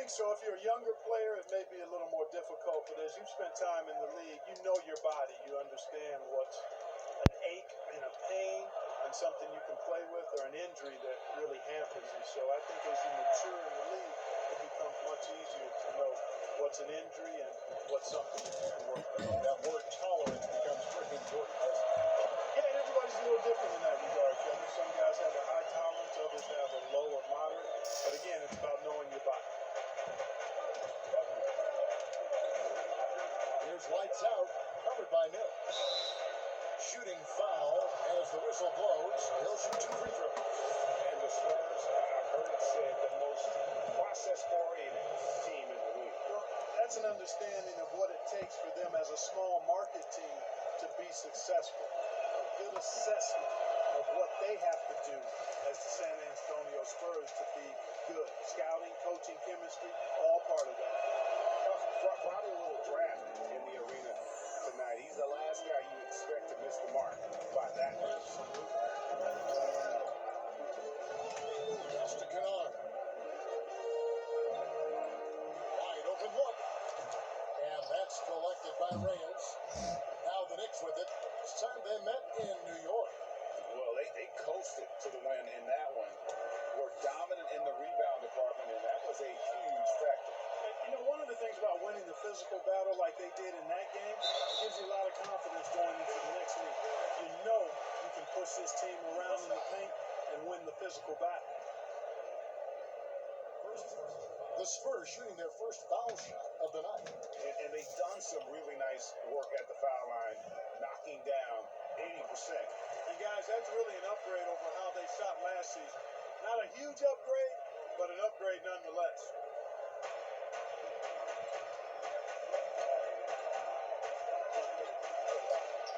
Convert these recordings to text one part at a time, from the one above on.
think so. If you're a younger player, it may be a little more difficult, but as you've spent time in the league, you know your body. You understand what's an ache and a pain and something you can play with, or an injury that really hampers you. So I think as you mature in the league, it becomes much easier to know what's an injury and what's something that you can work with. That word tolerance becomes pretty important. Yeah, and everybody's a little different in that regard. I mean, some guys have a high tolerance, others have a low or moderate. But again, it's about knowing your body. Here's lights out, covered by Mills. Shooting foul as the whistle blows. He'll shoot 2 free throws. And the Spurs, I've heard it said, the most process-oriented team in the league. Well, that's an understanding of what it takes for them as a small market team to be successful. A good assessment of what they have to do as the San Antonio Spurs to be good. Scouting, coaching, chemistry, all part of that. Probably a little draft in the arena tonight. He's the last guy you expect to miss the mark by that much. Justin Kennard. Wide open look. And that's collected by Reyes. Now the Knicks with it. This time they met in New York. Well, they coasted to the win in that one. Were dominant in the rebound department, and that was a huge factor. You know, one of the things about winning the physical battle like they did in that game, it gives you a lot of confidence going into the next week. You know you can push this team around in the paint and win the physical battle. The Spurs shooting their first foul shot of the night. And they've done some really nice work at the foul line, knocking down 80%. And guys, that's really an upgrade over how they shot last season. Not a huge upgrade, but an upgrade nonetheless.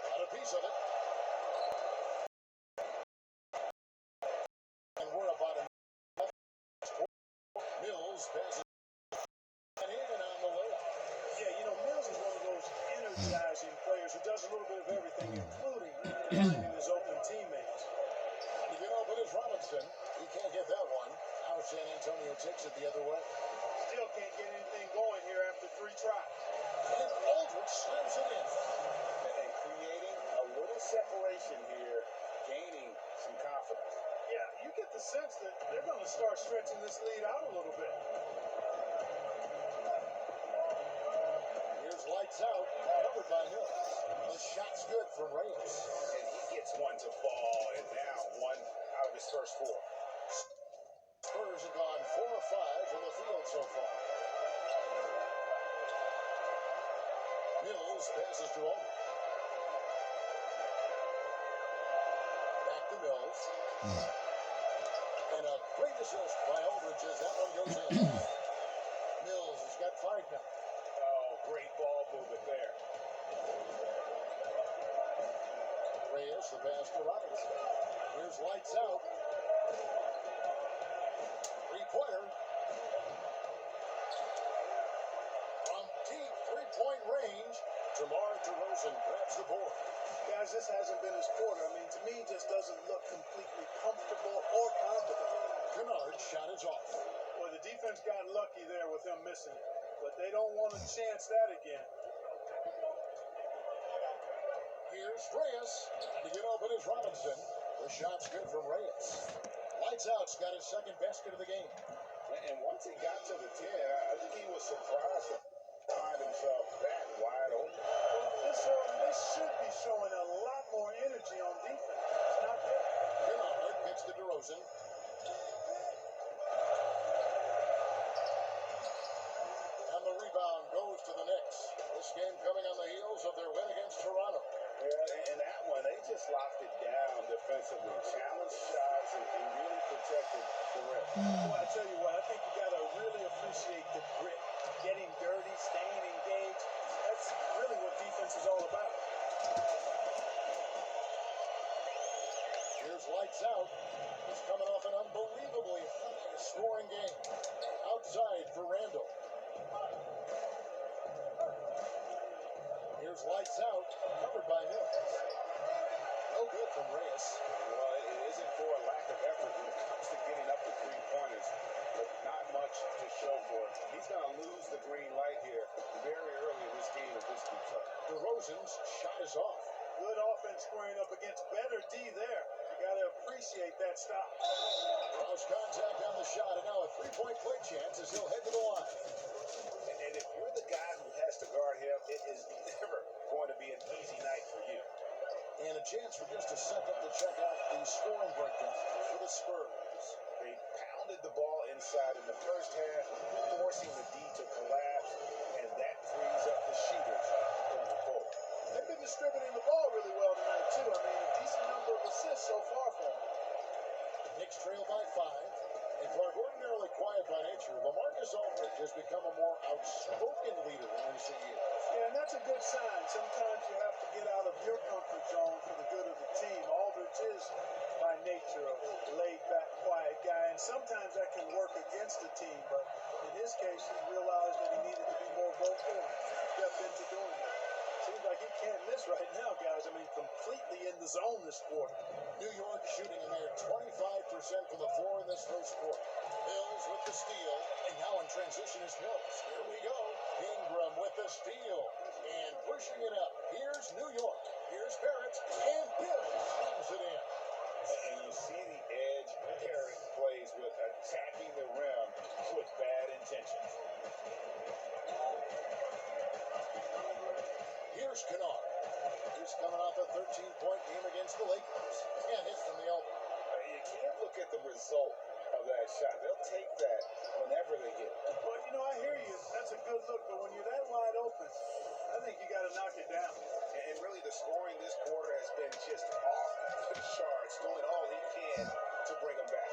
Got a piece of it. And we're about a Mills passes and in on the layup. Yeah, you know, Mills is one of those energizing players who does a little bit of everything, including finding his open teammates. And to get open is Robinson. He can't get that one. Now San Antonio takes it the other way. Still can't get anything going here after 3 tries. And Aldridge slams it in. And creating a little separation here, gaining some confidence. Yeah, you get the sense that they're going to start stretching this lead out a little bit. Here's lights out, covered by Mills. The shot's good from Reyes. And he gets one to fall, and now 1 out of his first 4. Spurs have gone 4 or 5 from the field so far. Mills passes to Aldridge. Back to Mills. And a great assist by Aldridge as that one goes in. Mills has got 5 now. Oh, great ball movement there. Reyes, the pass to Robinson. Here's lights out. 3-pointer. From deep 3-point range, DeMar DeRozan grabs the board. Guys, this hasn't been his quarter. I mean, to me, he just doesn't look completely comfortable or confident. Kennard's shot is off. Well, the defense got lucky there with him missing it, but they don't want to chance that again. Here's Reyes. To get open is Robinson. The shot's good from Reyes. Lights out's got his second basket of the game. And once he got to the 10, I think he was surprised to find himself that wide open. Well, this early, they should be showing a lot more energy on defense. It's not there. Kennard gets to DeRozan. And the rebound goes to the Knicks. This game coming on the heels of their win against Toronto. Yeah, and that one, they just locked it down defensively. Challenged shots and really protected the rim. Well, I tell you what, I think you got to really appreciate the grit. Getting dirty, staying engaged. That's really what defense is all about. Here's lights out. He's coming off an unbelievably high-scoring game. Outside for Randall. Here's lights out, covered by Mills. No good from Reyes. Well, it isn't for a lack of effort when it comes to getting up to 3-pointers. DeRozan's shot is off. Good offense squaring up against better D there. You got to appreciate that stop. Cross contact on the shot, and now a three-point play chance as he'll head to the line. And if you're the guy who has to guard him, it is never going to be an easy night for you. And a chance for just a second to check out the scoring breakdown for the Spurs. They pounded the ball inside in the first half, forcing the D to collapse, and that frees up the shooters going forward. They've been distributing the ball really well tonight, too. I mean, a decent number of assists so far for them. Knicks trail by 5. And Clark, ordinarily quiet by nature, LaMarcus Aldridge has become a more outspoken leader in recent years. Yeah, and that's a good sign. Sometimes you have to get out of your comfort zone for the good of the team. Aldridge is, by nature, a laid-back, quiet guy, and sometimes that can work against the team. But in his case, he realized that he needed to be more vocal and stepped into doing that. Seems like he can't miss right now, guys. I mean, completely in the zone this quarter. New York shooting a mere 25% from the floor in this first quarter. Mills with the steal, and now in transition is Mills. Here we go. Ingram with the steal, and pushing it up. Here's New York. Here's Barrett, and Bill slams it in. And you see the edge pairing plays with attacking the rim with bad intentions. Here's Kennard. He's coming off a 13-point game against the Lakers. Can't hit from the elbow. You can't look at the result of that shot. They'll take that whenever they get it. Well, you know, I hear you. That's a good look, but when you're that wide open, I think you got to knock it down. And really, the scoring this quarter has been just off the charts, doing all he can to bring them back.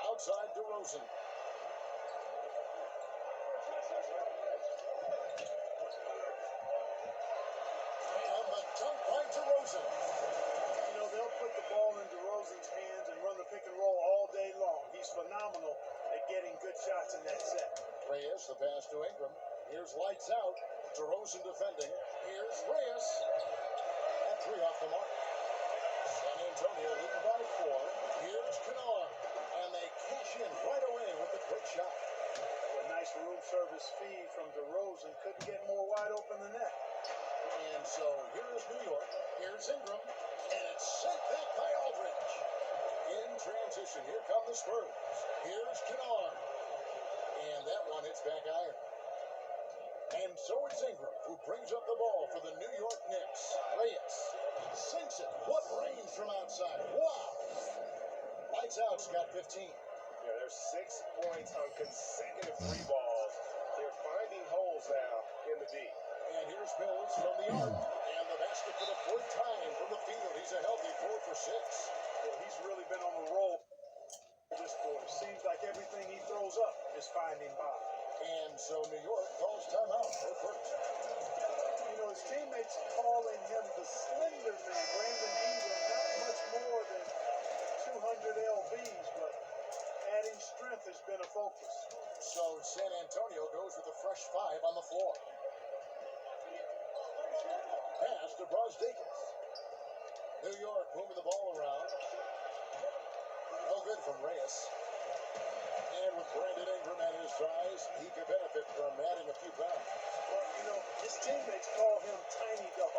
Outside DeRozan. And the dunk by DeRozan. You know, they'll put the ball in DeRozan's hands and run the pick and roll all day long. He's phenomenal at getting good shots in that set. Reyes, the pass to Ingram. Here's lights out. DeRozan defending. Here's Reyes. That three off the mark. San Antonio leading by 4. Here's Kennard. And they cash in right away with a quick shot. A nice room service feed from DeRozan. Couldn't get more wide open than that. And so here's New York. Here's Ingram. And it's sent back by Aldridge. In transition, here come the Spurs. Here's Kennard. And that one hits back iron. And so it's Ingram who brings up the ball for the New York Knicks. Reyes sinks it. What range from outside. Wow. Lights out, Scott, 15. Yeah, there's 6 points on consecutive 3 balls. They're finding holes now in the D. And here's Mills from the arc. And the basket for the 4th time from the field. He's a healthy 4 for 6. Well, he's really been on the roll this quarter. Seems like everything he throws up is finding bottom. And so New York calls timeout for first. You know, his teammates calling him the slender man, Brandon Ingram, not much more than 200 lbs, but adding strength has been a focus. So San Antonio goes with a fresh 5 on the floor. Pass to Brosdakis. New York moving the ball around. No good from Reyes. And with Brandon Ingram at his size, he could benefit from adding a few pounds. Well, you know, his teammates call him Tiny Dog.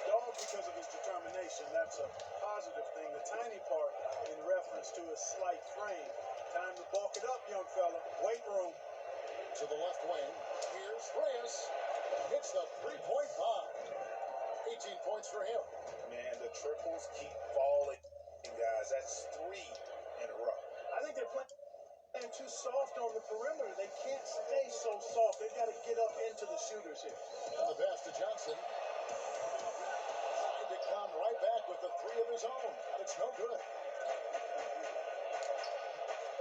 Dog because of his determination. That's a positive thing. The tiny part in reference to his slight frame. Time to bulk it up, young fella. Weight room. To the left wing. Here's Reyes. Hits the 3-point bomb. 18 points for him. Man, the triples keep falling, guys. That's 3 in a row. I think they're playing too soft on the perimeter. They can't stay so soft. They've got to get up into the shooters here. And the pass to Johnson. Tried to come right back with the 3 of his own. It's no good.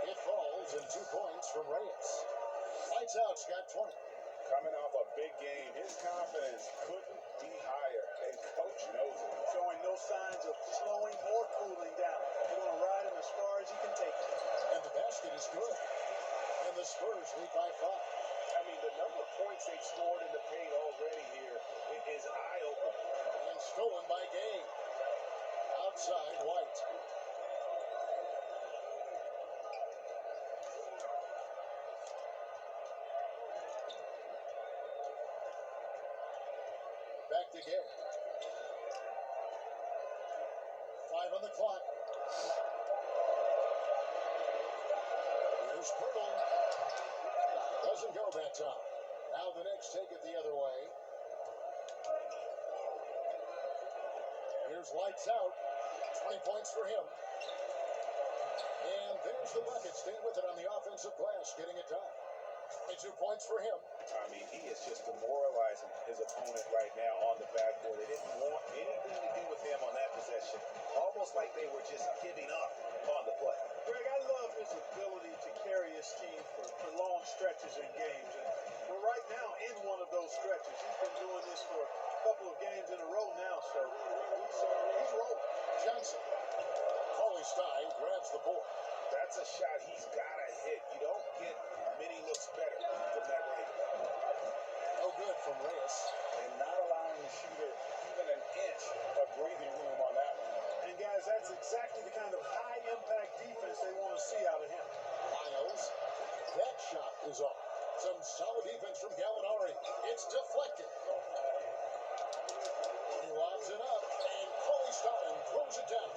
It falls and 2 points from Reyes. Lights out, Scott, 20. Coming off a big game, his confidence couldn't be higher, and coach knows it. Showing no signs of slowing or cooling down. They're going to ride him as far as he can take it. And the basket is good. And the Spurs lead by 5. I mean, the number of points they've scored in the paint already here is eye-opening. And stolen by Gay. Outside, White. to go. 5 on the clock. Here's Pirtle. Doesn't go that time. Now the Knicks take it the other way. Here's lights out. 20 points for him. And there's the bucket. Staying with it on the offensive glass, getting it done. 22 points for him. I mean, he is just demoralizing his opponent right now on the backboard. They didn't want anything to do with him on that possession. Almost like they were just giving up on the play. Greg, I love his ability to carry his team for long stretches in games. And we're right now in one of those stretches. He's been doing this for a couple of games in a row now, so he's rolling. Johnson. Coley Stein grabs the board. That's a shot he's got to hit. You don't get many looks better from that range. No good from Reyes. And not allowing the shooter even an inch of breathing room on that one. And guys, that's exactly the kind of high-impact defense they want to see out of him. Miles. That shot is off. Some solid defense from Gallinari. It's deflected. He lobs it up, and Coley Stein throws it down.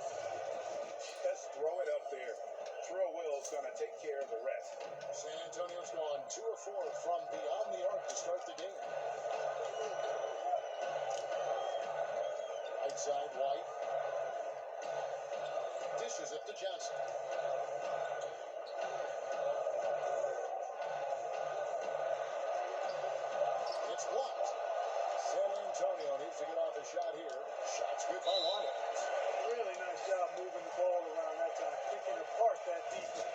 Just throw it up there. Trill Will's going to take care of the rest. San Antonio's gone 2 of 4 from beyond the arc to start the game. Right side, White. Dishes it to Johnson. It's blocked. San Antonio needs to get off a shot here. Shot's good by Lyons. Really nice job moving the ball around that time, picking apart that defense.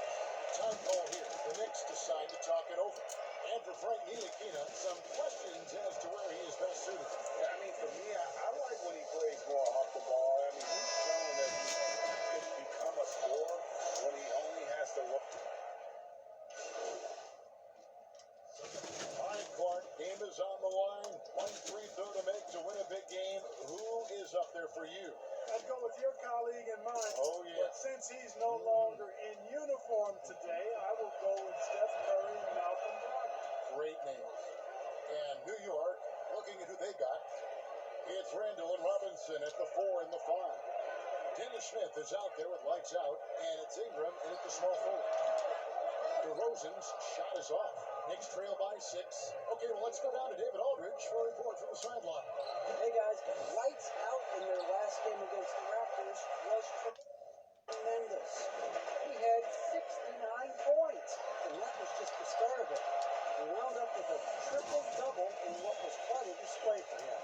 Time call here. The Knicks decide to talk it over. And for Frank Ntilikina, some questions as to where he is best suited. Yeah, I mean, for me, I like when he plays more off the ball. I mean, he's shown that he can become a scorer when he only has to work. All right, Clark, game is on the line. 1-3-3 to make to win a big game. Who is up there for you? I'd go with your colleague and mine. Oh, yeah. But since he's no longer in uniform today, I will go with Steph Curry and Malcolm Brogdon. Great names. And New York, looking at who they got, it's Randall and Robinson at the 4 and the 5. Dennis Smith is out there with lights out, and it's Ingram in at the small forward. DeRozan's shot is off. Knicks trail by 6. Okay, well, let's go down to David Aldridge for a report from the sideline. Hey guys, lights out in their last game against the Raptors was tremendous. He had 69 points, and that was just the start of it. He wound up with a triple-double in what was quite a display for him.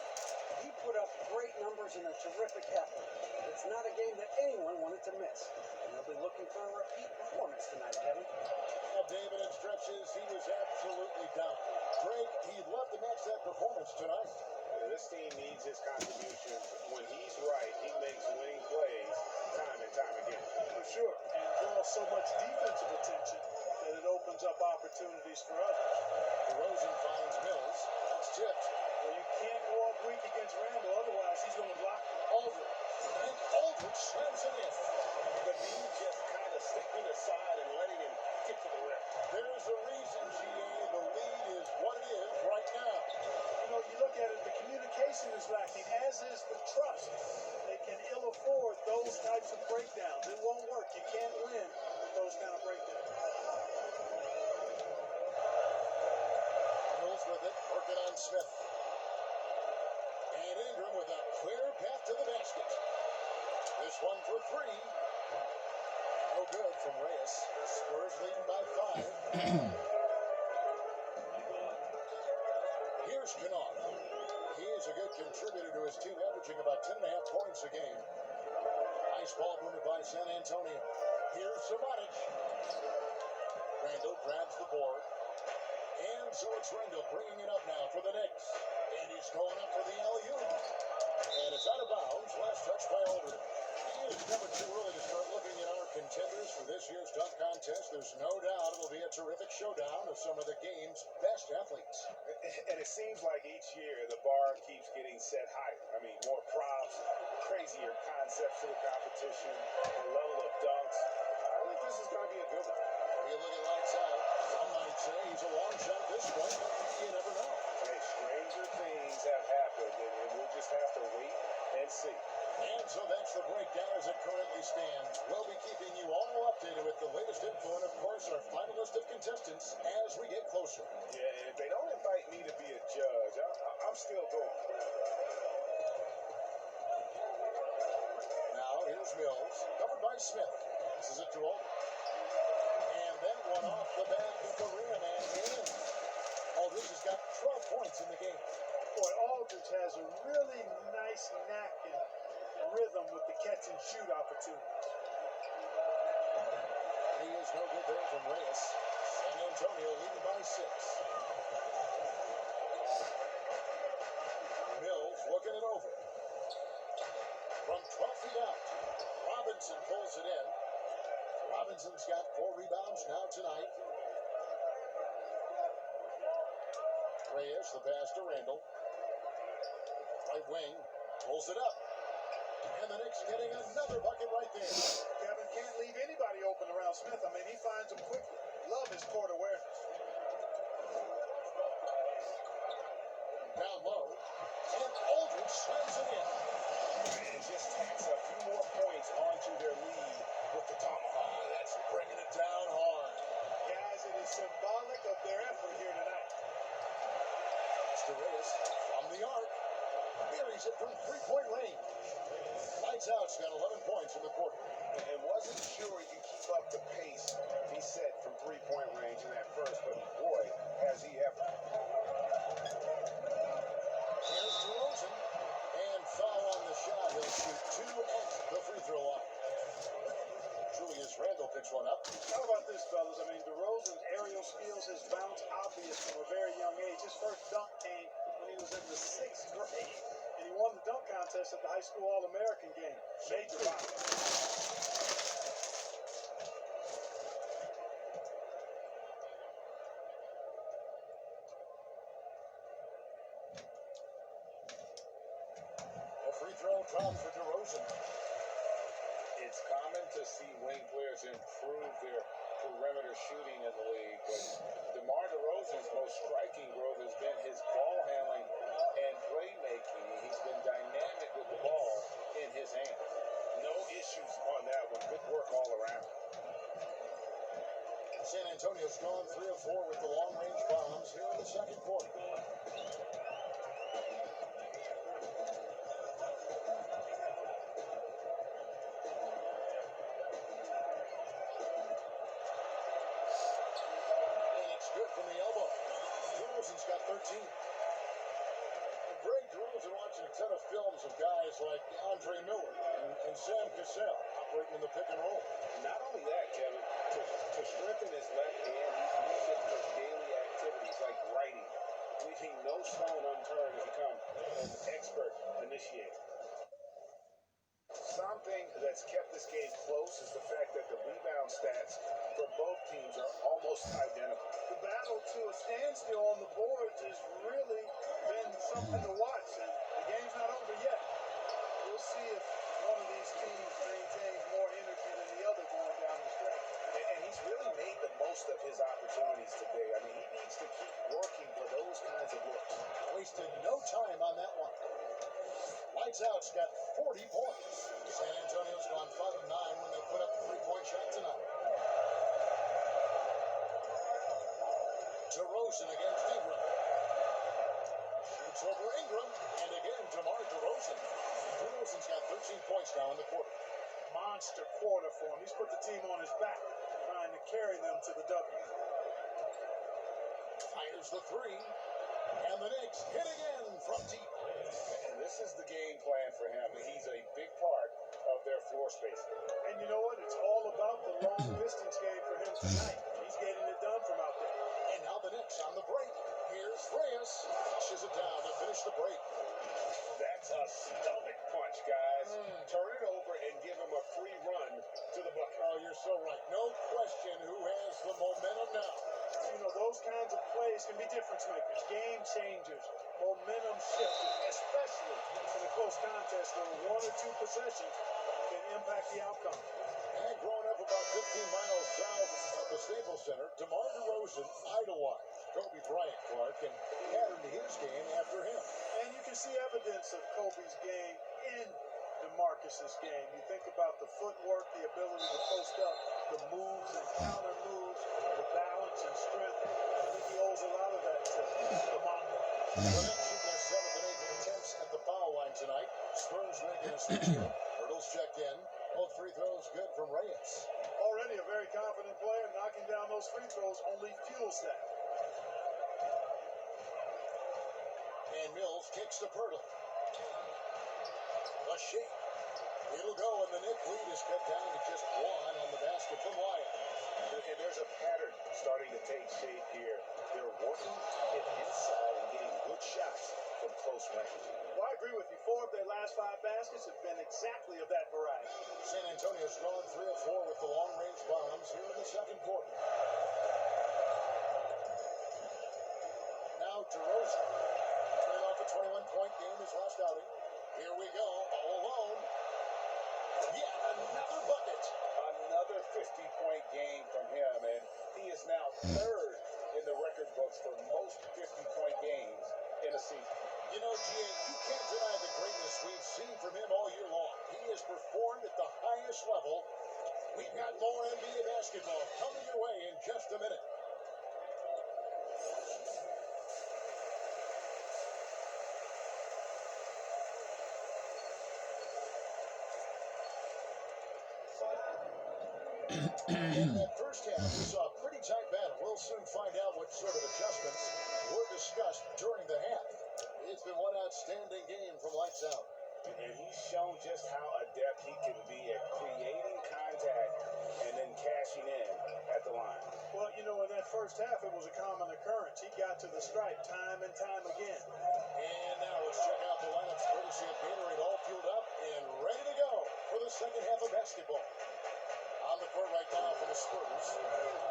He put up great numbers and a terrific effort. It's not a game that anyone wanted to miss, and they'll be looking for a repeat performance tonight, Kevin. Now, David, in stretches, he was absolutely down. Greg, he'd love to match that performance tonight. This team needs his contributions. When he's right, he makes winning plays time and time again. For sure. And draws so much defensive attention that it opens up opportunities for others. DeRozan finds Mills. It's tipped. Well, you can't go up weak against Randall, otherwise he's going to block Aldridge. And Aldridge slams it in. But he's just kind of stepping aside and letting him get to the rim. There's a reason, GA. The lead is what it is right now. You know, you look at it, the communication is lacking, as is the trust. They can ill afford those types of breakdowns. It won't work. You can't win with those kind of breakdowns. Mills with it, working on Smith. And Ingram with a clear path to the basket. This one for 3. No good from Reyes. Spurs leading by 5. Here's Kennard. He is a good contributor to his team, averaging about 10.5 points a game. Nice ball movement by San Antonio. Here's Sabotage. Randall grabs the board. And so it's Randall bringing it up now for the Knicks. And he's going up for the alley-oop. And it's out of bounds. Last touch by Aldridge. It is never too early to start looking at our contenders for this year's dunk contest. There's no doubt it'll be a terrific showdown of some of the game's best athletes. And it seems like each year the bar keeps getting set higher. I mean, more props, crazier concepts to the competition, the level of dunks. I think this is going to be a good one. You look at lights out. Some might say he's a long shot at this point, but you never know. Hey, stranger things have happened, and we'll just one off the back of the rim and in. Aldridge has got 12 points in the game. Boy, Aldridge has a really nice knack and rhythm with the catch and shoot opportunities. He is no good there from Reyes. San Antonio leading by 6. Mills looking it over. From 12 feet out, Robinson pulls it in. Robinson's got 4 rebounds now tonight. Reyes, the pass to Randall. Right wing, pulls it up. And the Knicks getting another bucket right there. Kevin can't leave anybody open around Smith. I mean, he finds them quickly. Love his court awareness. Down low, and Aldridge slams it in. And just tacks a few more points onto their lead with the tomahawk. That's bringing it down hard. Guys, it is symbolic of their effort here tonight. Mr. Reyes from the arc. Buries it from three-point range. Lights out's got 11 points in the quarter. And wasn't sure he could keep up the pace he set from three-point range in that first, but boy, has he ever. Here's DeRozan. And foul on the shot. He'll shoot 2 at the free throw line. Julius Randle picks one up. How about this, fellas? I mean, DeRozan's aerial skills, his bounce obvious from a very young age. His first dunk came when he was in the 6th grade, and he won the dunk contest at the high school All-American game. Major bounce. A free throw foul for DeRozan. It's common to see wing players improve their perimeter shooting in the league, but DeMar DeRozan's most striking growth has been his ball handling and playmaking. He's been dynamic with the ball in his hand. No issues on that one. Good work all around. San Antonio's gone 3 of 4 with the long-range bombs here in the second quarter. DeRozan's got 13. Greg DeRozan watching a ton of films of guys like Andre Miller and Sam Cassell operating in the pick and roll. Not only that, Kevin, to strengthen his left hand, he's used it for daily activities like writing, leaving no stone unturned to become an expert initiator. Something that's kept this game close is the fact that the rebound stats for both teams are almost identical. The battle to a standstill on the boards has really been something to watch, and the game's not over yet. We'll see if one of these teams maintains more energy than the other going down the stretch. And he's really made the most of his opportunities today. I mean, he needs to keep working for those kinds of looks. Wasted no time on that one. Lights out's got 40 points. San Antonio's gone 5 of 9 when they put up a 3-point shot tonight. DeRozan against Ingram. Shoots over Ingram, and again DeMar DeRozan. DeRozan's got 13 points now in the quarter. Monster quarter for him. He's put the team on his back, trying to carry them to the W. Fires the 3, and the Knicks hit again from deep. And this is the game plan for him. He's a big part of their floor spacing. And you know what? It's all about the long distance game for him tonight. He's getting it done from out there. And now the Knicks on the break. Here's Reyes. Flushes it down to finish the break. That's a stomach punch, guys. Turn it over and give him a free run to the bucket. Oh, you're so right. No question who has the momentum now. You know, those kinds of plays can be difference makers, game changers, momentum shifters, especially in a close contest where 1 or 2 possessions can impact the outcome. And growing up about 15 miles south of the Staples Center, DeMar DeRozan idolized Kobe Bryant Clark and patterned his game after him. And you can see evidence of Kobe's game in DeMarcus's game. You think about the footwork, the ability to post up, the moves and counter moves, the balance and strength. I think he owes a lot of that to the Mamba. The Knicks shoot their 7th and 8th attempts at the foul line tonight. Spurs making a switch here. Hurdles checked in. Both free throws good from Reyes. Already a very confident player, knocking down those those free throws only fuels that. And Mills kicks to Pirtle. A shake. It'll go, and the Knicks lead is cut down to just one on the basket from Wyatt. And there's a pattern starting to take shape here. They're working it inside and getting good shots from close range. Well, I agree with you. 4 of their last 5 baskets have been exactly of that variety. San Antonio's gone 3 of 4 with the long-range bombs here in the second quarter. Now DeRozan, coming off a 21-point game his last outing. Here we go, all alone. Yet another bucket. Another 50-point game from him, and he is now third in the record books for most 50-point games in a season. You know, G.A., you can't deny the greatness we've seen from him all year long. He has performed at the highest level. We've got more NBA basketball coming your way in just a minute. In that first half, we saw a pretty tight battle. We'll soon find out what sort of adjustments were discussed during the half. It's been one outstanding game from lights out. And he's shown just how adept he can be at creating contact and then cashing in at the line. Well, you know, in that first half, it was a common occurrence. He got to the stripe time and time again. And now let's check out the lineups courtesy of Gatorade, all fueled up and ready to go for the second half of basketball. On the court right now for the Spurs,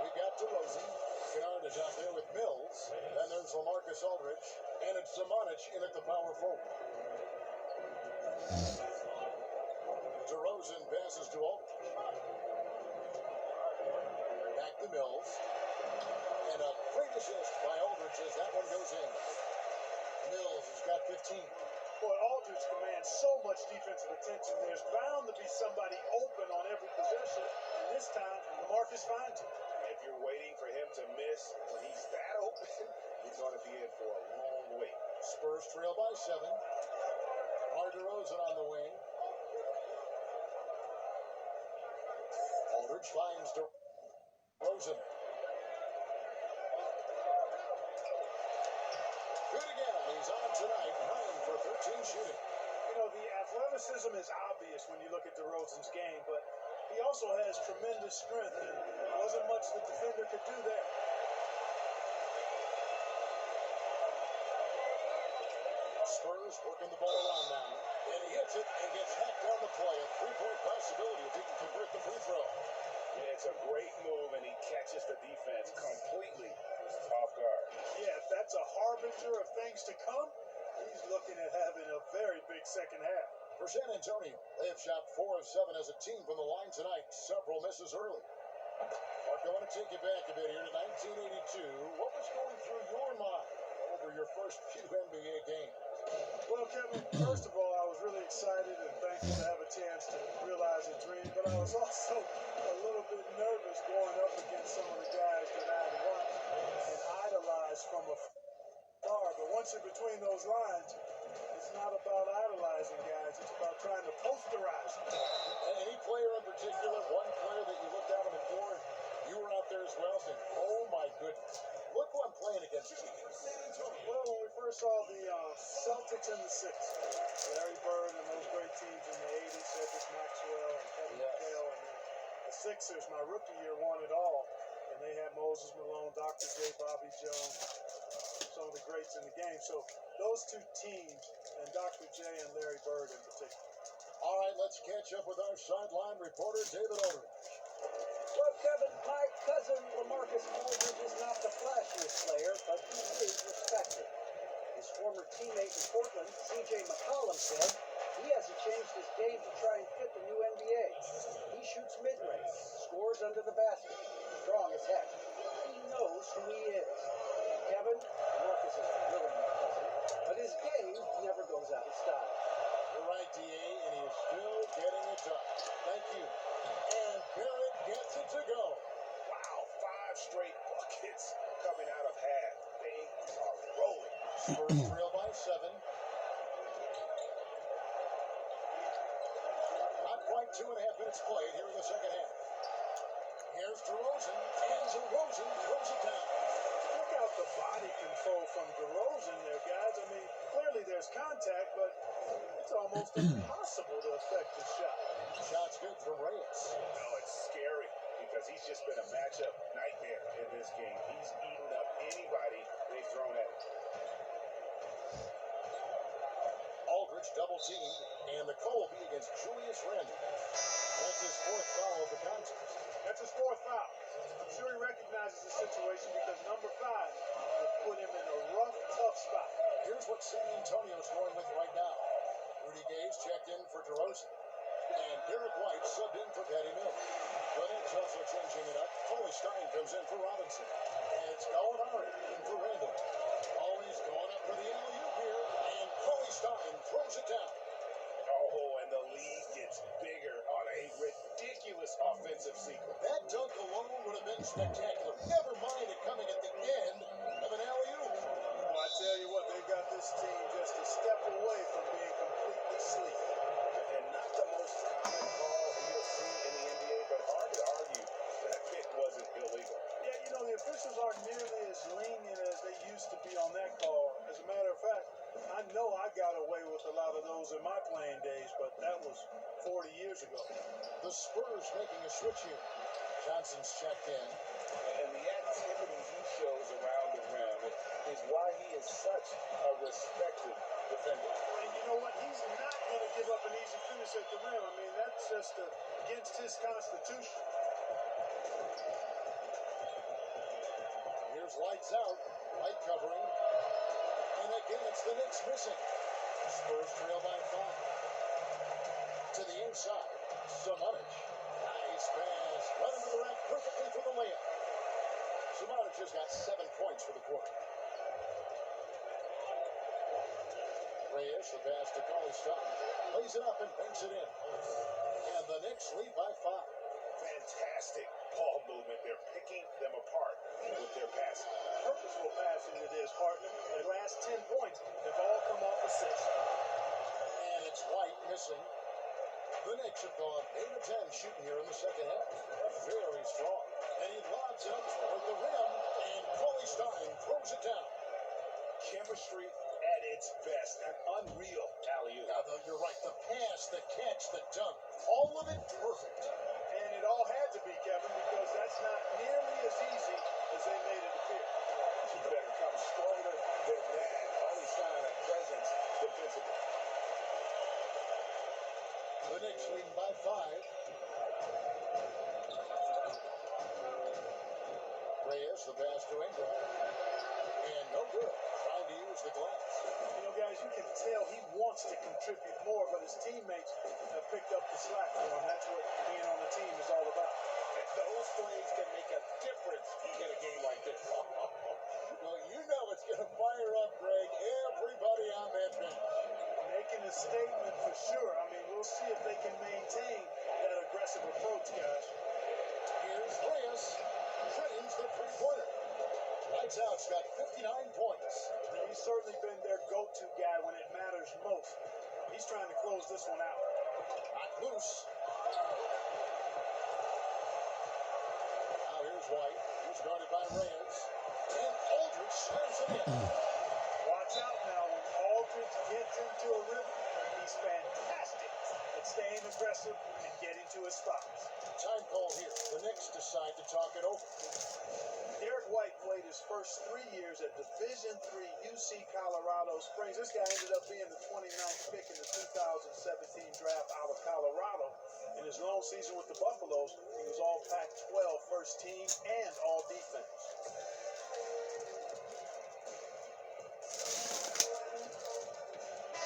we've got DeRozan. Kennard is out there with Mills. Then there's LaMarcus Aldridge. And it's Zamanic in at the power forward. DeRozan passes to Aldridge. Back to Mills. And a great assist by Aldridge as that one goes in. Mills has got 15. Boy, Aldridge commands so much defensive attention. There's bound to be somebody open on every possession. And this time, LaMarcus finds him. If you're waiting for him to miss when he's that open, he's going to be in for a long wait. Spurs trail by 7. DeRozan on the wing. Aldridge finds DeRozan. Good again. He's on tonight. 9 for 13 shooting. You know, the athleticism is obvious when you look at DeRozan's game, but he also has tremendous strength, and there wasn't much the defender could do there. Spurs working the ball around now. And he hits it and gets hacked down the play. A 3-point possibility if he can convert the free throw. Yeah, it's a great move, and he catches the defense completely off guard. Yeah, if that's a harbinger of things to come, he's looking at having a very big second half. For San Antonio, they have shot 4 of 7 as a team from the line tonight. Several misses early. Mark, I want to take you back a bit here to 1982. What was going through your mind over your first few NBA games? Well, Kevin, first of all, I was really excited and thankful to have a chance to realize a dream, but I was also a little bit nervous going up against some of the guys that I had watched and idolized from afar. But once you're between those lines, it's not about idolizing guys, it's about trying to posterize them. Any player in particular, one player that you looked out on the floor, you were out there as well, saying, oh my goodness, look who I'm playing against. Well, when we first saw the Celtics and the Sixers, Larry Bird and those great teams in the 80s, Cedric Maxwell and Kevin McHale, and then the Sixers, my rookie year, won it all. And they had Moses Malone, Dr. J, Bobby Jones, some of the greats in the game. So those two teams, and Dr. J and Larry Bird in particular. All right, let's catch up with our sideline reporter, David Aldridge. Well, Kevin, my cousin LaMarcus Aldridge is not the flashiest player, but he is respected. His former teammate in Portland, C.J. McCollum, said he hasn't changed his game to try and fit the new NBA. He shoots mid-range, scores under the basket, strong as heck. He knows who he is. Kevin, LaMarcus is really my cousin, but his game never goes out of style. You're right, D.A., and he is still getting it done. Thank you. And Barrett gets it to go. Wow, 5 straight buckets coming out of half. They are rolling. Spurs trail by 7. Not quite 2.5 minutes played here in the second half. Here's DeRozan, and DeRozan almost impossible to affect his shot. Shot's good from Reyes. No, it's scary because he's just been a matchup nightmare in this game. He's eaten up anybody they've thrown at him. Aldridge double teamed, and the call will be against Julius Randle. That's his fourth foul of the contest. That's his fourth foul. I'm sure he recognizes the situation because number 5 will put him in a rough, tough spot. Here's what San Antonio's going with right now. Rudy Gay's checked in for DeRozan. And Derek White subbed in for Patty Mills. The Knicks also changing it up. Coley Stein comes in for Robinson. And it's Gallinari in for Randle. Always going up for the alley-oop here. And Coley Stein throws it down. Oh, and the lead gets bigger on a ridiculous offensive sequence. That dunk alone would have been spectacular. Never mind it coming at the end of an alley-oop. Well, I tell you what, they've got this team just a step away from being completely asleep. And not the most common call you'll see in the NBA, but hard to argue that pick wasn't illegal. Yeah, you know, the officials aren't nearly as lenient as they used to be on that call. As a matter of fact, I know I got away with a lot of those in my playing days, but that was 40 years ago. The Spurs making a switch here. Johnson's checked in. And the activity he shows around the rim is why he is such a respected defender. And you know what? He's not going to give up an easy finish at the rim. I mean, that's just against his constitution. Here's lights out. Light covering. And again, it's the Knicks missing. Spurs trail by 5. To the inside. Samanic. Nice pass. Right into the rack perfectly for the layup. Samanic has got 7 points for the quarter. Reyes, the pass to Coley Stein. Lays it up and banks it in. And the Knicks lead by 5. Fantastic ball movement. They're picking them apart with their passing. Purposeful passing it is, partner. The last 10 points have all come off assists. And it's White missing. The Knicks have gone 8 of 10 shooting here in the second half. Very strong. And he lobs it up toward the rim. And Coley Stein throws it down. Chemistry at its best. An unreal alley-oop. Now, you're right. The pass, the catch, the dunk. All of it perfect. And it all had to be, Kevin, because that's not nearly as easy as they made it appear. You better come stronger than that. Coley Stein a presence defensively. The Knicks lead by 5. Reyes, the pass to Ingram. And no good. Trying to use the glass. You know, guys, you can tell he wants to contribute more, but his teammates have picked up the slack for him. That's what being on the team is all about. And those plays can make a difference in a game like this. Well, you know it's going to fire up, Greg. Everybody on that bench. Making a statement for sure. I mean, we'll see if they can maintain that aggressive approach, guys. Here's Reyes. Trains the three-pointer. Lights out's got 59 points. And he's certainly been their go-to guy when it matters most. He's trying to close this one out. Not loose. Now here's White. He's guarded by Reyes. And Aldridge slams it in. Watch out now. When Aldridge gets into a rhythm, he's fantastic at staying aggressive and getting to his spots. Time call here. The Knicks decide to talk it over. Derek White played his first 3 years at Division III UC Colorado Springs. This guy ended up being the 29th pick in the 2017 draft out of Colorado. In his lone season with the Buffaloes, he was all Pac-12 first team and all defense.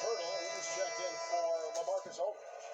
Hurdle is checked in for LaMarcus Aldridge.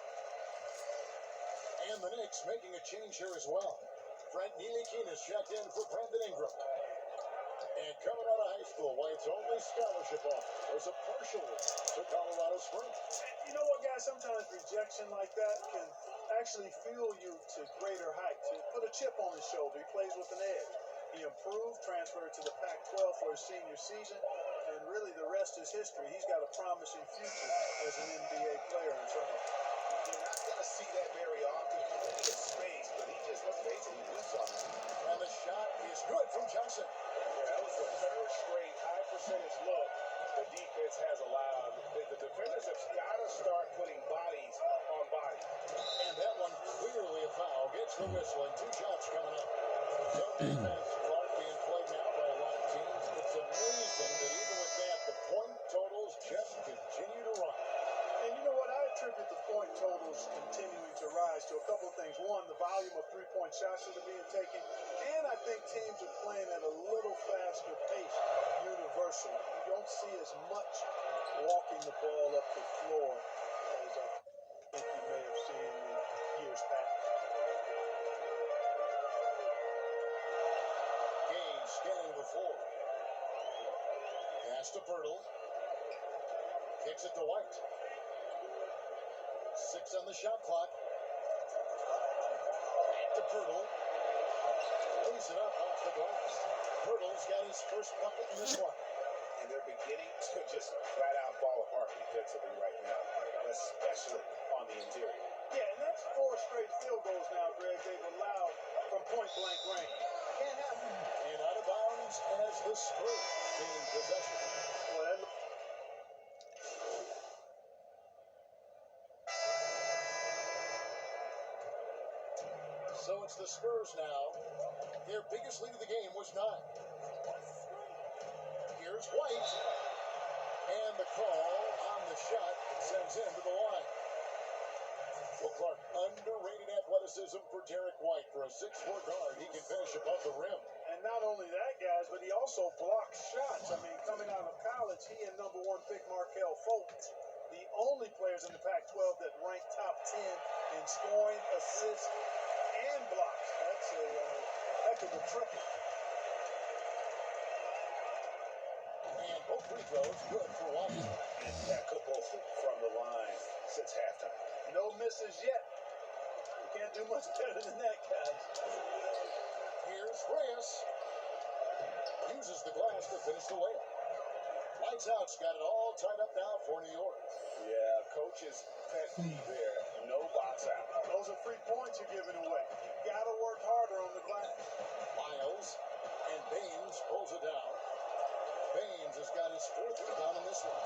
And the Knicks making a change here as well. Brent Neely-Keen is checked in for Brandon Ingram. And coming out of high school, White's only scholarship offer was a partial to Colorado Springs. You know what, guys? Sometimes rejection like that can actually fuel you to greater heights. It put a chip on his shoulder. He plays with an edge. He improved, transferred to the Pac-12 for his senior season, and really the rest is history. He's got a promising future as an NBA player in front of him. You're not going to see that very often. He gets space, but he just looks basically do something. And the shot is good from Johnson. Yeah, that was the third straight high percentage look the defense has allowed. The defenders have got to start putting the whistle, and 2 shots coming up. No defense, Clark, being played now by a lot of teams. It's amazing that even with that, the point totals just continue to rise. And you know what? I attribute the point totals continuing to rise to a couple of things. One, the volume of three-point shots that are being taken. And I think teams are playing at a little faster pace universally. You don't see as much walking the ball up the floor as I think you may have seen in years past. Gage scanning the floor. Pass to Pirtle. Kicks it to White. 6 on the shot clock. Back to Pirtle. Lays it up off the glass. Pirtle's got his first bucket in this one. And they're beginning to just flat out fall apart defensively right now, especially on the interior. Yeah, and that's 4 straight field goals now, Greg, they've allowed from point-blank range. Can't happen. And out of bounds as the Spurs gain possession. Well, that So it's the Spurs now. Their biggest lead of the game was 9. Here's White. And the call on the shot that sends him to the line. Well, Clark, underrated athleticism for Derek White. For a 6'4" guard, he can finish above the rim. And not only that, guys, but he also blocks shots. I mean, coming out of college, he and number 1 pick Markelle Fultz, the only players in the Pac-12 that rank top 10 in scoring, assists, and blocks. That's a heck of a triple. And both free throws good for White. Impeccable from the line since halftime. No misses yet. You can't do much better than that, guys. Here's Reyes. Uses the glass to finish the layup. Lights out's got it all tied up now for New York. Yeah, coach's pet peeve there. No box out. Those are free points you're giving away. You got to work harder on the glass. Miles and Baines pulls it down. Baines has got his 4th rebound in this one.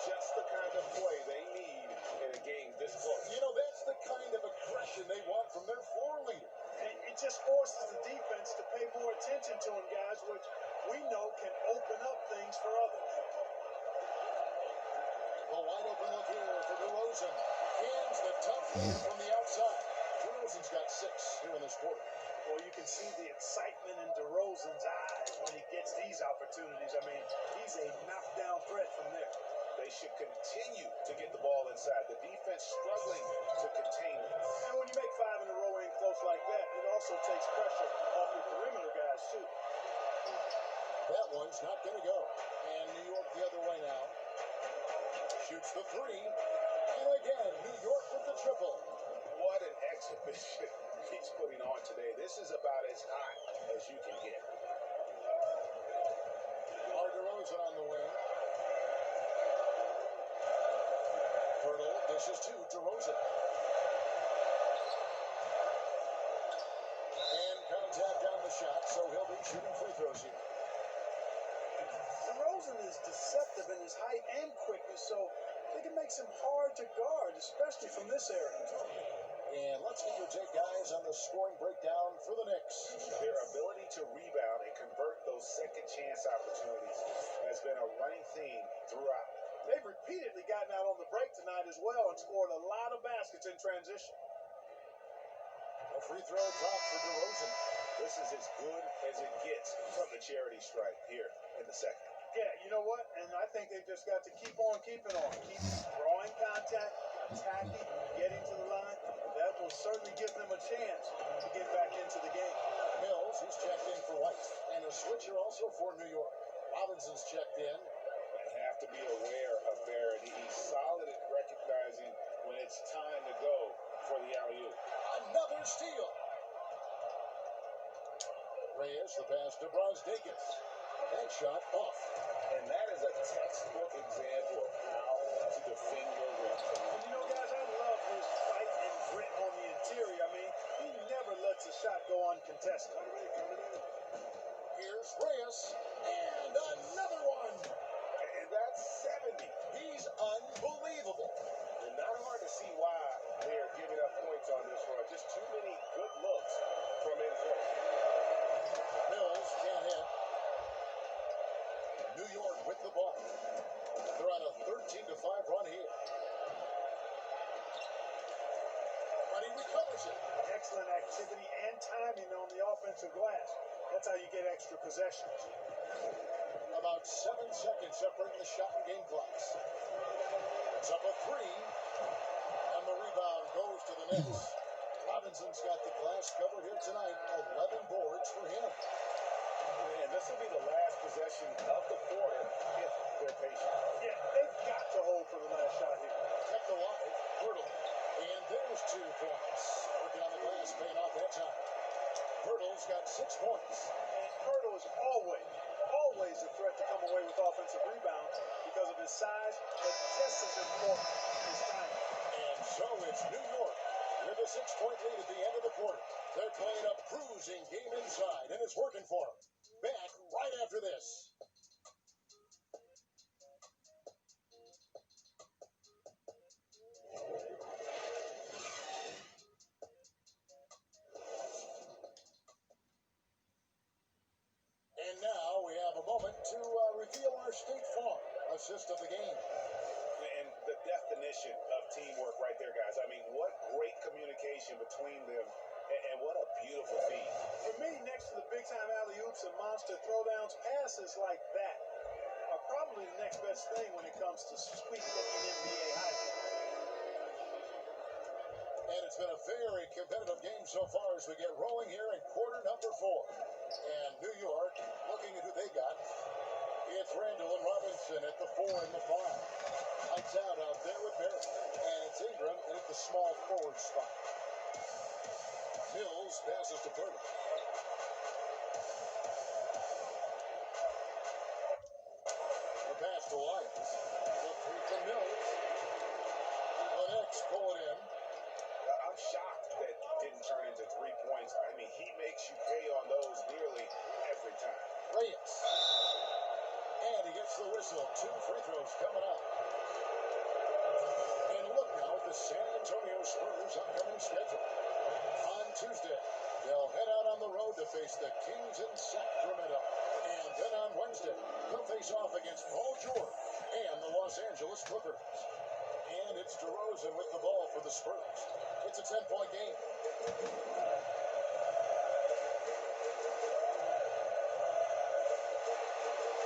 Just the kind of play they need in a game this close. You know, that's the kind of aggression they want from their floor leader. And it just forces the defense to pay more attention to him, guys, which we know can open up things for others. A wide open look here for DeRozan. Hands the tough leader from the outside. DeRozan's got 6 here in this quarter. Well, you can see the excitement in DeRozan's eyes when he gets these opportunities. I mean, he's a knockdown threat from there. They should continue to get the ball inside. The defense struggling to contain it. And when you make 5 in a row in close like that, it also takes pressure off your perimeter guys, too. That one's not going to go. And New York the other way now. Shoots the 3. And again, New York with the triple. What an exhibition he's putting on today. This is about as high as you can get. DeRozan on the wing. Pirtle dishes to DeRozan. And contact on the shot, so he'll be shooting free throws here. DeRozan is deceptive in his height and quickness, so I think it makes him hard to guard, especially from this area. And let's get your take, guys, on the scoring breakdown for the Knicks. Their ability to rebound and convert those second chance opportunities has been a running theme throughout. They've repeatedly gotten out on the break tonight as well and scored a lot of baskets in transition. A free throw drop for DeRozan. This is as good as it gets from the charity stripe here in the second. Yeah, you know what? And I think they've just got to keep on keeping on. Keep drawing contact, attacking, getting to the line. That will certainly give them a chance to get back into the game. Mills, he's checked in for White. And a switcher also for New York. Robinson's checked in. They have to be aware of Barrett. He's solid at recognizing when it's time to go for the alley-oop. Another steal. Reyes, the pass to Brosdakis. That shot off. And that is a textbook example of how to defend your rim. And you know, guys, I love his fight and grit on the interior. I mean, he never lets a shot go uncontested. Here's Reyes. And another one. And that's 70. He's unbelievable. And not hard to see why they are giving up points on this run. Just too many good looks excellent activity and timing on the offensive glass. That's how you get extra possessions. About 7 seconds separating the shot and game clocks. It's up a 3, and the rebound goes to the Knicks. Robinson's got the glass covered here tonight. 11 boards for him. And this will be the last possession of the quarter if they're patient. Yeah, they've got to hold for the last shot here. Kept alive, Hurdle. And there's 2 points. Working on the glass, paying off that time. Hurdle's got 6 points. And Hurdle is always a threat to come away with offensive rebounds because of his size, but just as important, his timing. And so it's New York with a 6-point lead at the end of the quarter. They're playing a bruising game inside, and it's working for them. Back right after this. And now we have a moment to reveal our State Farm assist of the game. And the definition of teamwork right there, guys. I mean, what great communication between them, and what a beautiful feed. For me, next to the big-time alley-oops and monster throwdowns, passes like that are probably the next best thing when it comes to sweet-looking NBA highlights. And it's been a very competitive game so far as we get rolling here in quarter number 4. And New York, looking at who they got, it's Randall and Robinson at the 4 and the 5. Lights out there with Barrett. And it's Ingram and at the small forward spot. Mills passes to Burton. The pass to Lyons. The 3 from Mills. The Knicks pull it in. I'm shocked that didn't turn into 3 points. I mean, he makes you pay on those nearly every time. Reyes. And he gets the whistle. 2 free throws coming up. And look now at the San Antonio Spurs upcoming schedule. On Tuesday, they'll head out on the road to face the Kings in Sacramento. And then on Wednesday, they'll face off against Paul George and the Los Angeles Clippers. And it's DeRozan with the ball for the Spurs. It's a 10-point game.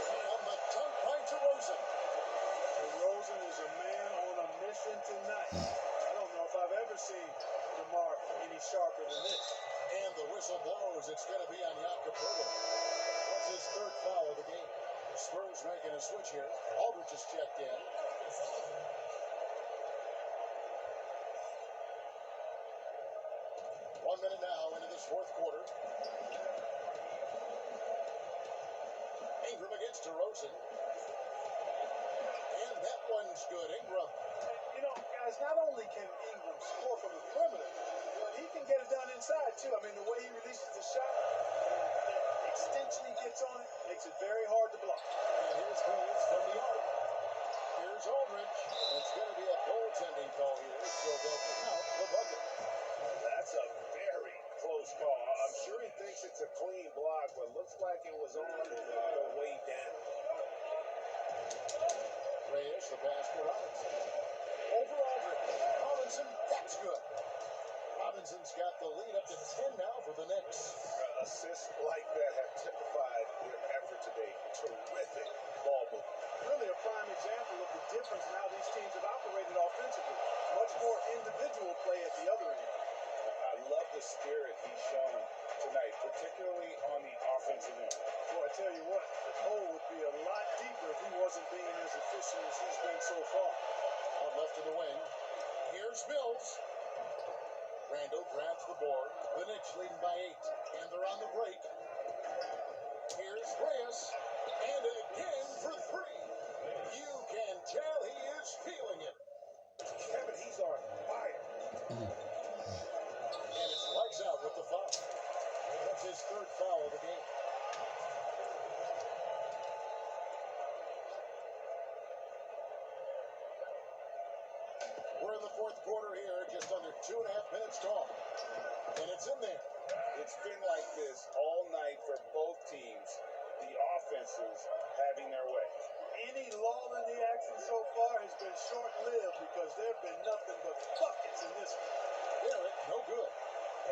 And the dunk by DeRozan. DeRozan is a man on a mission tonight. I don't know if I've ever seen DeMar any sharper than this. And the whistle blows. It's going to be on Jakob Poeltl. That's his 3rd foul of the game. Spurs making a switch here. Aldridge is checked in. 1 minute now into this 4th quarter. Ingram against DeRozan. And that one's good. Ingram. You know, guys, not only can Ingram score from the perimeter, but he can get it done inside, too. I mean, the way he releases the shot, that extension he gets on it, makes it very hard to block. And here's Mills from the arc. Here's Aldridge. It's going to be a goaltending call here, so they'll count the bucket. That's a very close call. I'm sure he thinks it's a clean block, but looks like it was on the way down. Reyes, the pass to Robinson. Over Aldridge. Robinson, that's good. Robinson's got the lead up to 10 now for the Knicks. Assists like that have typified their effort today. Terrific ball movement. Really a prime example of the difference in how these teams have operated offensively. Much more individual play at the other end. I love the spirit he's shown tonight, particularly on the offensive end. Boy, I tell you what, the hole would be a lot deeper if he wasn't being as efficient as he's been so far. Out left to the wing. Here's Mills. Randall grabs the board. The Knicks leading by 8. And they're on the break. Here's Reyes. And again for 3. You can tell he is feeling it. Kevin, he's on fire. And it's lights out with the foul. That's his 3rd foul of the game. We're in the 4th quarter here, just under 2.5 minutes gone. And it's in there. It's been like this all night for both teams. The offenses having their way. Any lull in the action so far has been short-lived because there have been nothing but buckets in this one. Barrett, no good.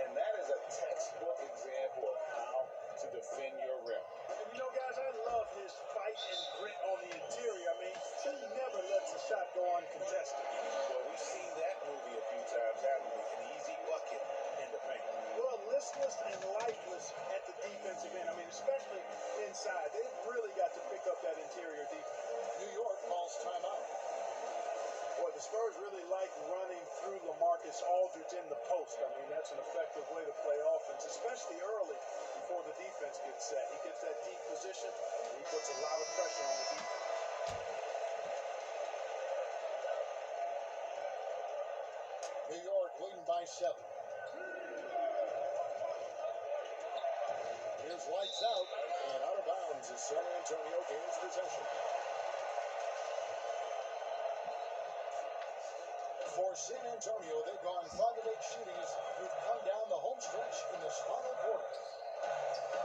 And that textbook example of how to defend your rim. And you know, guys, I love his fight and grit on the interior. I mean, he never lets a shot go uncontested. Well, we've seen that movie a few times, haven't we? An easy bucket in the paint. Well, listless and lifeless at the defensive end. I mean, especially inside. They've really got to pick up that interior defense. New York calls timeout. Boy, the Spurs really like running through LaMarcus Aldridge in the post. I mean, that's an effective way to play offense, especially early before the defense gets set. He gets that deep position, and he puts a lot of pressure on the defense. New York leading by 7. Here's lights out, and out of bounds as San Antonio gains possession. For San Antonio, they've gone 5 of 8 shooting as we've come down the home stretch in the final quarter.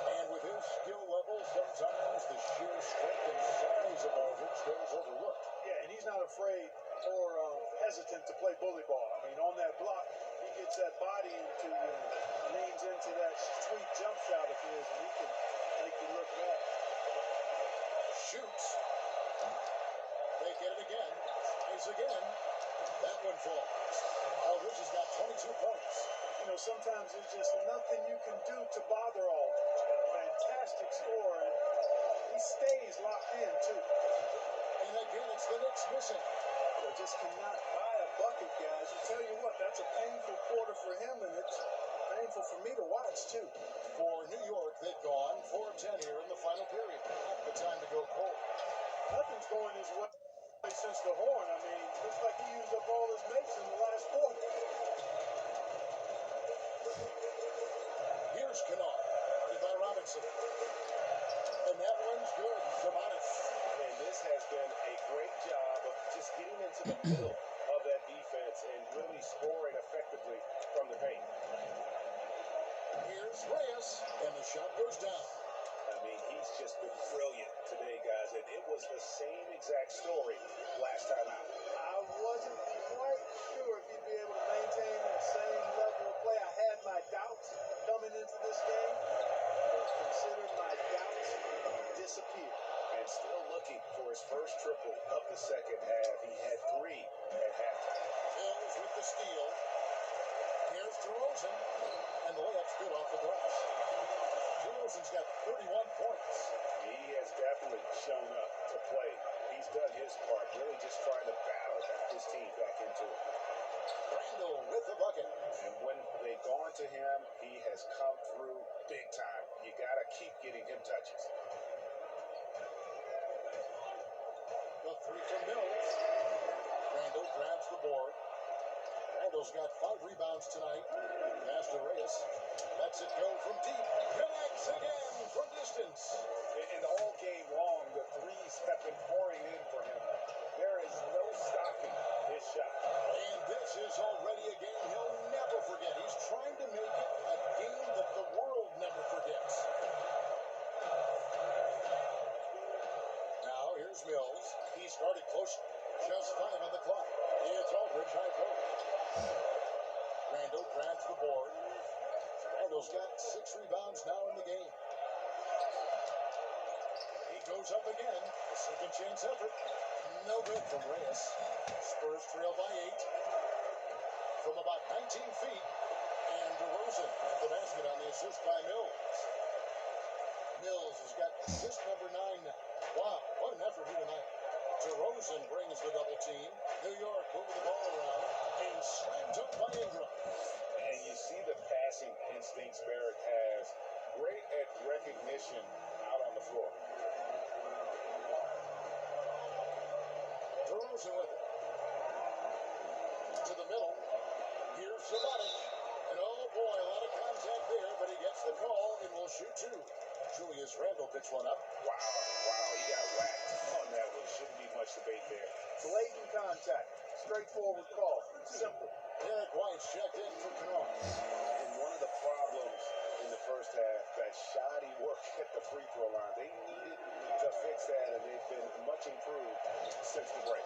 And with his skill level, sometimes the sheer strength and size of Aldridge goes overlooked. Yeah, and he's not afraid or hesitant to play bully ball. I mean, on that block, he gets that body into you, leans into that sweet jump shot of his, and he can make you look back. Shoots. They get it again. Tries again. That one falls. Aldridge has got 22 points. You know, sometimes there's just nothing you can do to bother Aldridge. Fantastic score, and he stays locked in, too. And again, it's the Knicks missing. They just cannot buy a bucket, guys. I tell you what, that's a painful quarter for him, and it's painful for me to watch, too. For New York, they've gone 4 of 10 here in the final period. Not the time to go cold. Nothing's going his way since the horn. I mean, looks like he used up all his mates in the last quarter. Here's Kennard, guarded by Robinson. And that one's good. Sabonis. And this has been a great job of just getting into the middle of that defense and really scoring effectively from the paint. Here's Reyes, and the shot goes down. I mean, he's just been brilliant today, guys, and it was the same exact story last time out. I wasn't quite sure if he'd be able to maintain that same level of play. I had my doubts coming into this game, but consider my doubts disappear. And still looking for his first triple of the second half. He had 3 at halftime. Mills with the steal. Here's DeRozan, and the layup's good off the glass. DeRozan's got 31 points. He has definitely shown up to play. He's done his part, really just trying to battle his team back into it. Randall with the bucket. And when they've gone to him, he has come through big time. You got to keep getting him touches. The 3 from Mills. Randall grabs the board. Randall's got 5 rebounds tonight. Pass to Reyes. Lets it go from deep. Connects again from distance. And all game long, the threes have been pouring in for him. There is no stopping his shot. And this is already a game he'll never forget. He's trying to make it a game that the world never forgets. Now here's Mills. He started close. Just 5 on the clock. It's Aldridge high post. Randall grabs the board. Randall's got 6 rebounds now in the game. He goes up again. A second chance effort. No good from Reyes. Spurs trail by 8. From about 19 feet. And DeRozan at the basket on the assist by Mills. Mills has got assist number 9. Wow, what an effort here tonight. DeRozan brings the double team. New York moving the ball around and slammed up by Ingram. And you see the passing instincts Barrett has. Great at recognition out on the floor. DeRozan with it. To the middle. Here's Sabonis. And oh boy, a lot of contact there, but he gets the call and will shoot 2. Julius Randle picks one up. Wow, he got whacked on that one. Shouldn't be much debate there. Blatant contact. Straightforward call. Simple. Derek White's checked in for Kennard. And one of the problems in the first half, that shoddy work at the free throw line. They needed to fix that, and they've been much improved since the break.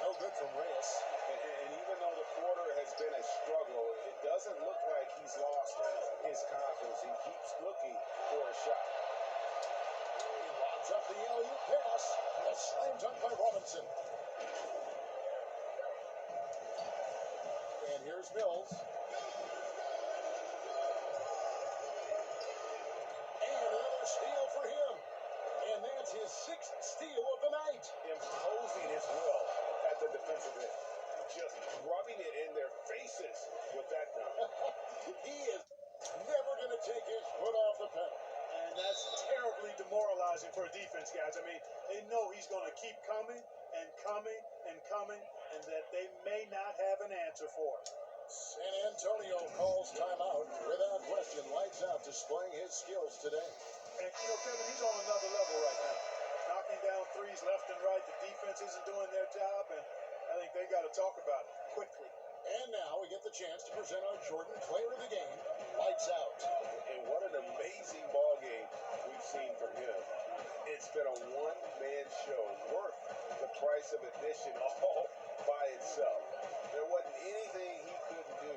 No good from Reyes. And even though the quarter has been a struggle, it does doesn't look like he's lost his confidence. He keeps looking for a shot. He lobs up the alley-oop pass. A slam dunk by Robinson. And here's Mills. And another steal for him. And that's his 6th steal of the night. Imposing his will at the defensive end. Just rubbing it in their faces with that dunk. He is never going to take his foot off the pedal. And that's terribly demoralizing for a defense, guys. I mean, they know he's going to keep coming and coming and coming, and that they may not have an answer for it. San Antonio calls timeout. Without question, lights out, displaying his skills today. And, Kevin, he's on another level right now. Knocking down threes left and right. The defense isn't doing their job, and I think they got to talk about it quickly. And now we get the chance to present our Jordan Player of the Game. Lights out. And what an amazing ball game we've seen from him. It's been a one-man show worth the price of admission all by itself. There wasn't anything he couldn't do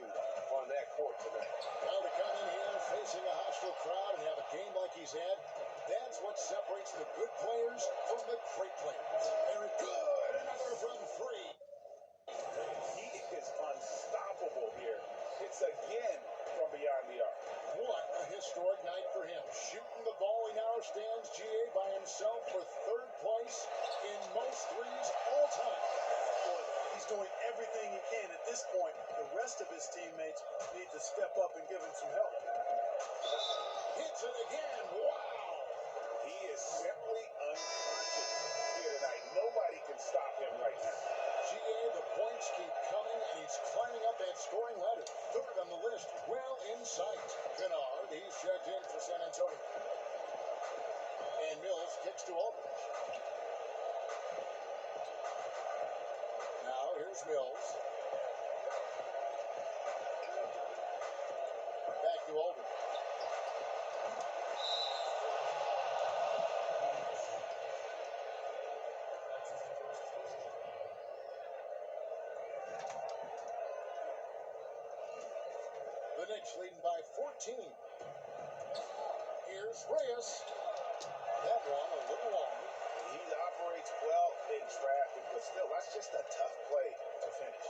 on that court tonight. Now to come in here facing a hostile crowd and have a game like he's had, that's what separates the good players from the great players. Very good. Another from 3. He is unstoppable here. It's again from beyond the arc. What a historic night for him. Shooting the ball, he now stands GA by himself for 3rd place in most threes all time. Boy, he's doing everything he can. At this point, the rest of his teammates need to step up and give him some help. Hits it again. Wow. He is simply unconscious here tonight. Nobody can stop him right now. GA, the points keep coming, and he's climbing up that scoring ladder. 3rd on the list, well in sight. Kennard, he's checked in for San Antonio. And Mills kicks to Aldridge. Now here's Mills. Back to Aldridge. The Knicks leading by 14. Here's Reyes. That one a little long. He operates well in traffic, but still, that's just a tough play to finish.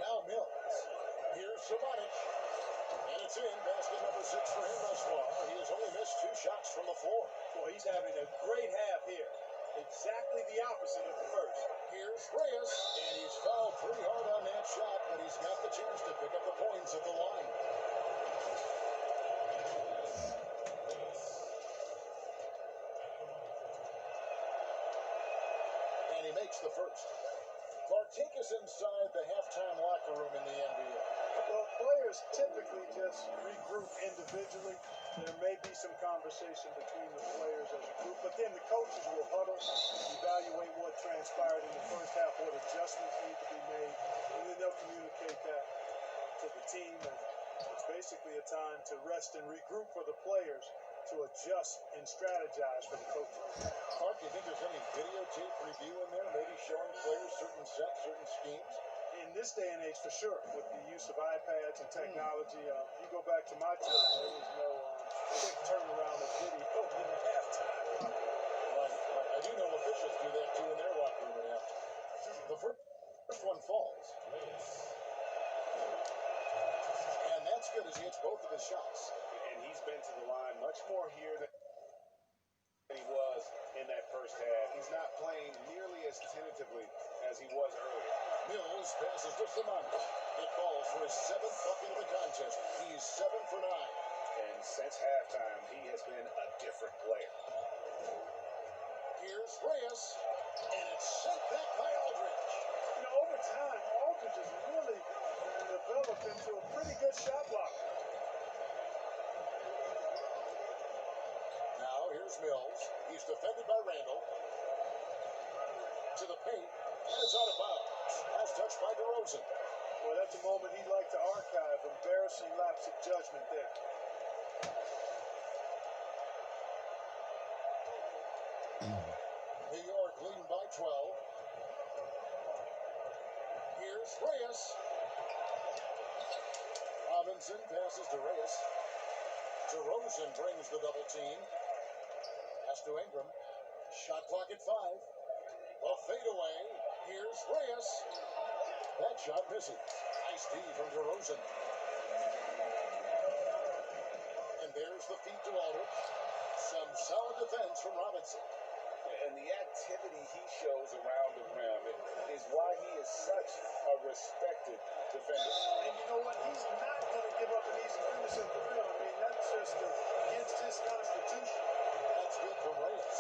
Now Mills. Here's Sabonis. And it's in. Basket number 6 for him thus far. He has only missed 2 shots from the floor. Boy, he's having a great half here. Exactly the opposite of the first. Here's Reyes. And he's fouled pretty hard on that shot, but he's got the chance to pick up the points at the line. And he makes the first. Clark, take us inside the halftime locker room in the NBA. Well, players typically just regroup individually. There may be some conversation between the players as a group, but then the coaches will huddle, evaluate what transpired in the first half, what adjustments need to be made, and then they'll communicate that to the team. And it's basically a time to rest and regroup for the players to adjust and strategize for the coaches. Clark, do you think there's any videotape review in there, maybe showing players certain sets, certain schemes? In this day and age, for sure, with the use of iPads and technology, you go back to my time, there was no quick turnaround of video in the halftime. Right. I do know officials do that too in their locker room at halftime. The first one falls. And that's good as he hits both of his shots. And he's been to the line much more here than he was in that first half. He's not playing nearly as tentatively as he was earlier. Mills passes to Sabonis. It falls for his 7th bucket of the contest. He's 7 for 9. And since halftime, he has been a different player. Here's Reyes. And it's sent back by Aldridge. Over time, Aldridge has really developed into a pretty good shot blocker. Now here's Mills. He's defended by Randall. To the paint. And it's out of bounds. Pass touched by DeRozan. Well, that's a moment he'd like to archive. Embarrassing lapse of judgment there. New York leading by 12. Here's Reyes. Robinson passes to Reyes. DeRozan brings the double team. Pass to Ingram. Shot clock at 5. A fadeaway. Here's Reyes. That shot misses. Nice D from DeRozan. And there's the feed to Aldridge. Some solid defense from Robinson. And the activity he shows around the rim is why he is such a respected defender. And you know what? He's not going to give up an easy finish at the rim. I mean, that's just against his constitution. That's good from Reyes.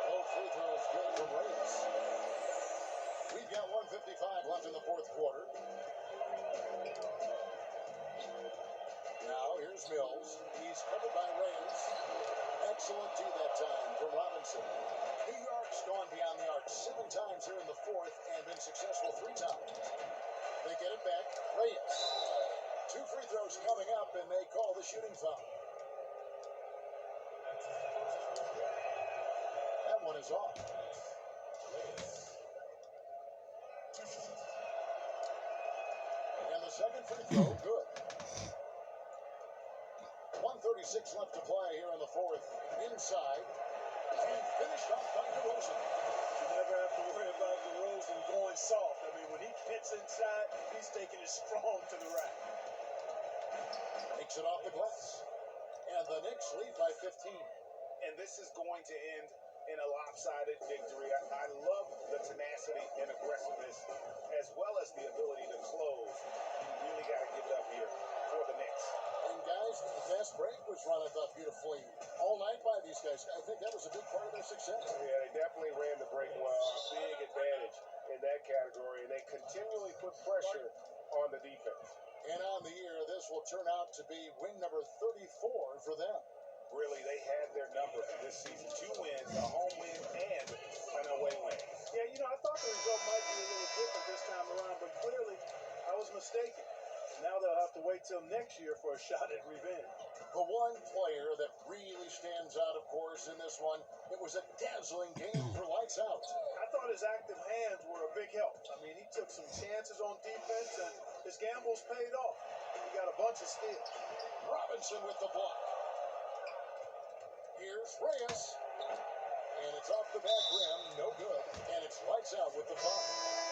Both free throws good from Reyes. We've got 1:55 left in the fourth quarter. Now here's Mills. He's covered by Reyes. Excellent D that time from Robinson. New York's gone beyond the arc 7 times here in the fourth and been successful 3 times. They get it back. Reyes. 2 free throws coming up, and they call the shooting foul. That one is off. And the second free throw, good. 1:36 left to play here in the fourth. Inside. And finished off by DeRozan. You never have to worry about DeRozan going soft. I mean, when he gets inside, he's taking it strong to the rack. Takes it off the glass. And the Knicks lead by 15. And this is going to end in a lopsided victory. I love the tenacity and aggressiveness, as well as the ability to close. You really got to give it up here for the Knicks. And guys, the fast break was run, I thought, beautifully all night by these guys. I think that was a big part of their success. Yeah, they definitely ran the break well. A big advantage in that category. And they continually put pressure on the defense. And on the year, this will turn out to be win number 34 for them. Really, they had their number this season. 2 wins, a home win, and an away win. Yeah, you know, I thought the result might be a little different this time around, but clearly I was mistaken. Now they'll have to wait till next year for a shot at revenge. The one player that really stands out, of course, in this one, it was a dazzling game for lights out. I thought his active hands were a big help. I mean, he took some chances on defense, and his gambles paid off. He got a bunch of steals. Robinson with the block. Here's Reyes. And it's off the back rim, no good. And it's lights out with the foul.